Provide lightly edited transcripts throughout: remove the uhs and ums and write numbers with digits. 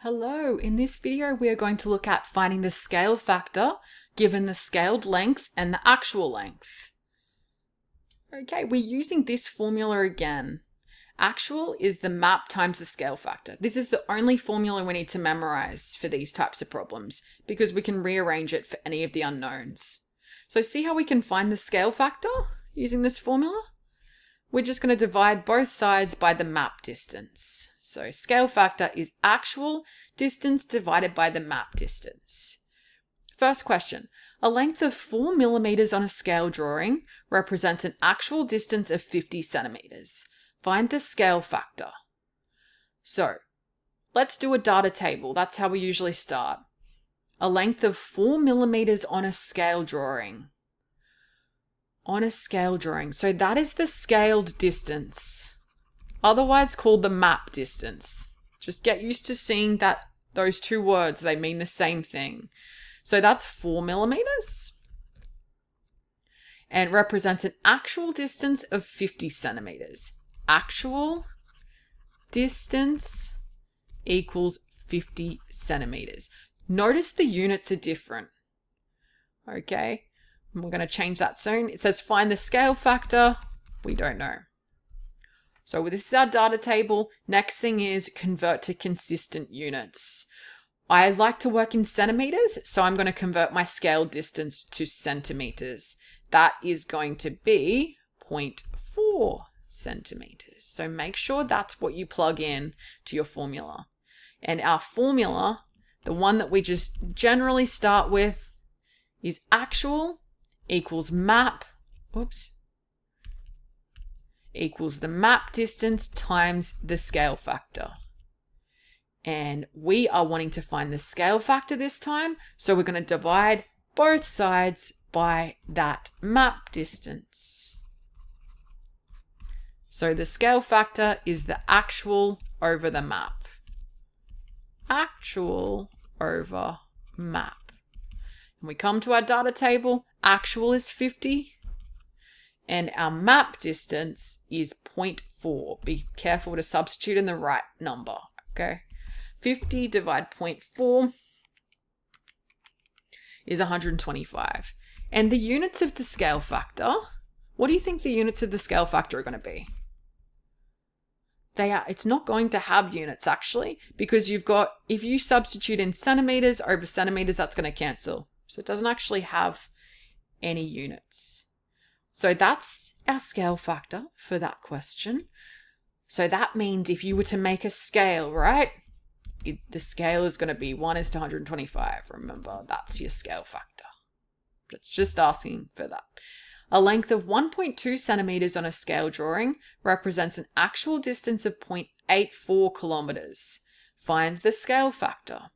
Hello, in this video we are going to look at finding the scale factor given the scaled length and the actual length. Okay, we're using this formula again. Actual is the map times the scale factor. This is the only formula we need to memorize for these types of problems because we can rearrange it for any of the unknowns. So see how we can find the scale factor using this formula? We're just going to divide both sides by the map distance. So scale factor is actual distance divided by the map distance. First question. A length of 4 millimeters on a scale drawing represents an actual distance of 50 centimeters. Find the scale factor. So let's do a data table. That's how we usually start. A length of 4 millimeters on a scale drawing. On a scale drawing. So that is the scaled distance, otherwise called the map distance. Just get used to seeing that those two words, they mean the same thing. So that's 4 millimeters and represents an actual distance of 50 centimeters. Actual distance equals 50 centimeters. Notice the units are different. Okay. And we're going to change that soon. It says find the scale factor. We don't know. So this is our data table. Next thing is convert to consistent units. I like to work in centimeters, so I'm going to convert my scale distance to centimeters. That is going to be 0.4 centimeters. So make sure that's what you plug in to your formula. And our formula, the one that we just generally start with, is actual equals map, equals the map distance times the scale factor. And we are wanting to find the scale factor this time, so we're going to divide both sides by that map distance. So the scale factor is the actual over the map. Actual over map. And we come to our data table. Actual is 50 and our map distance is 0.4. Be careful to substitute in the right number, okay? 50 divided 0.4 is 125. And the units of the scale factor, what do you think the units of the scale factor are going to be? It's not going to have units actually, because you've got, if you substitute in centimeters over centimeters, that's going to cancel. So it doesn't actually have any units. So that's our scale factor for that question. So that means if you were to make a scale, right? The scale is going to be 1:125. Remember, that's your scale factor. It's just asking for that. A length of 1.2 centimeters on a scale drawing represents an actual distance of 0.84 kilometers. Find the scale factor.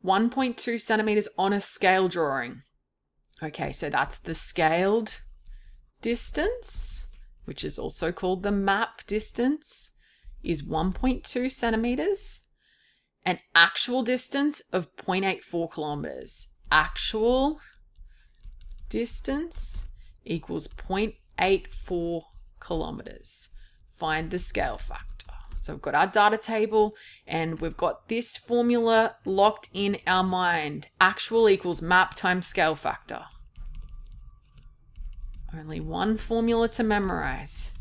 1.2 centimeters on a scale drawing. Okay, so that's the scaled distance, which is also called the map distance, is 1.2 centimeters. An actual distance of 0.84 kilometers. Actual distance equals 0.84 kilometers. Find the scale factor. So we've got our data table and we've got this formula locked in our mind. Actual equals map times scale factor. Only one formula to memorize.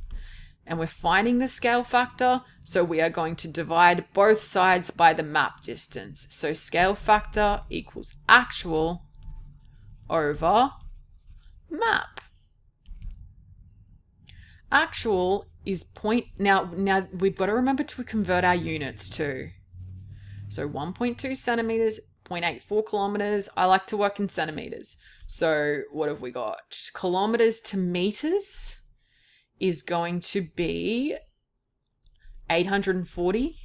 And we're finding the scale factor, so we are going to divide both sides by the map distance. So scale factor equals actual over map. Actual is now we've got to remember to convert our units too. So 1.2 centimeters, 0.84 kilometers. I like to work in centimeters. So what have we got? Kilometers to meters is going to be 840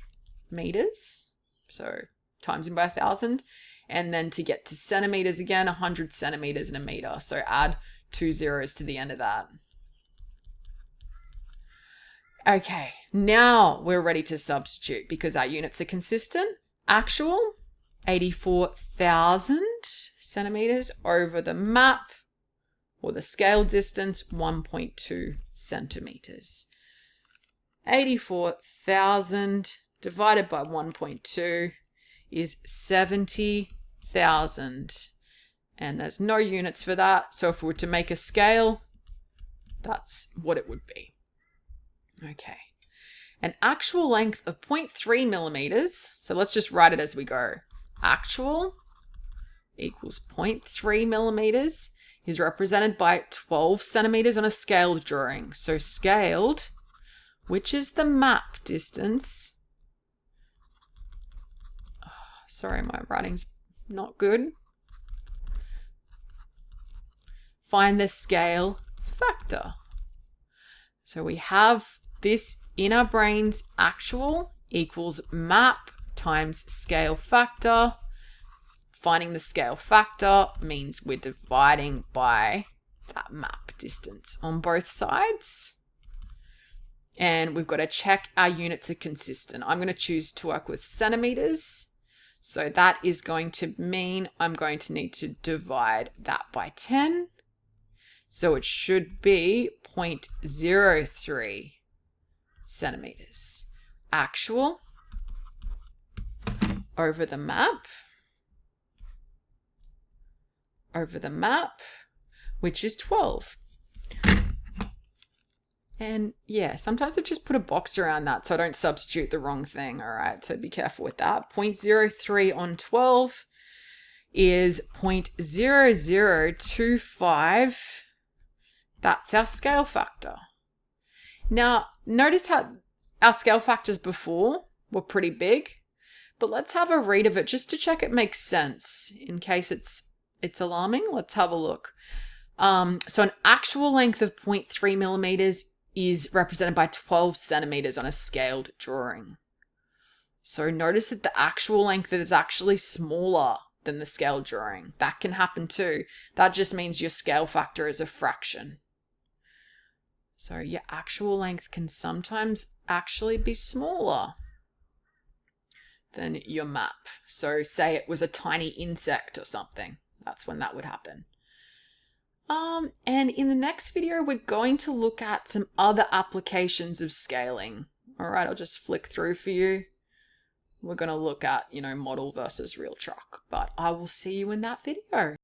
meters. So times in by 1,000. And then to get to centimeters again, 100 centimeters in a meter. So add 2 zeros to the end of that. Okay, now we're ready to substitute because our units are consistent. Actual, 84,000 centimeters over the map, or the scale distance, 1.2 centimeters. 84,000 divided by 1.2 is 70,000. And there's no units for that. So if we were to make a scale, that's what it would be. Okay. An actual length of 0.3 millimeters. So let's just write it as we go. Actual equals 0.3 millimeters is represented by 12 centimeters on a scaled drawing. So scaled, which is the map distance. Oh, sorry, my writing's not good. Find the scale factor. So we have this in our brains, actual equals map times scale factor. Finding the scale factor means we're dividing by that map distance on both sides. And we've got to check our units are consistent. I'm going to choose to work with centimeters. So that is going to mean I'm going to need to divide that by 10. So it should be 0.03 centimeters. Actual over the map, which is 12. And yeah, sometimes I just put a box around that so I don't substitute the wrong thing, all right? So be careful with that. 0.03 on 12 is 0.0025. That's our scale factor. Now, notice how our scale factors before were pretty big, but let's have a read of it just to check it makes sense in case it's alarming. Let's have a look. So an actual length of 0.3 millimeters is represented by 12 centimeters on a scaled drawing. So notice that the actual length is actually smaller than the scaled drawing. That can happen too. That just means your scale factor is a fraction. So your actual length can sometimes actually be smaller than your map. So say it was a tiny insect or something. That's when that would happen. And in the next video, we're going to look at some other applications of scaling. All right, I'll just flick through for you. We're going to look at, model versus real truck, but I will see you in that video.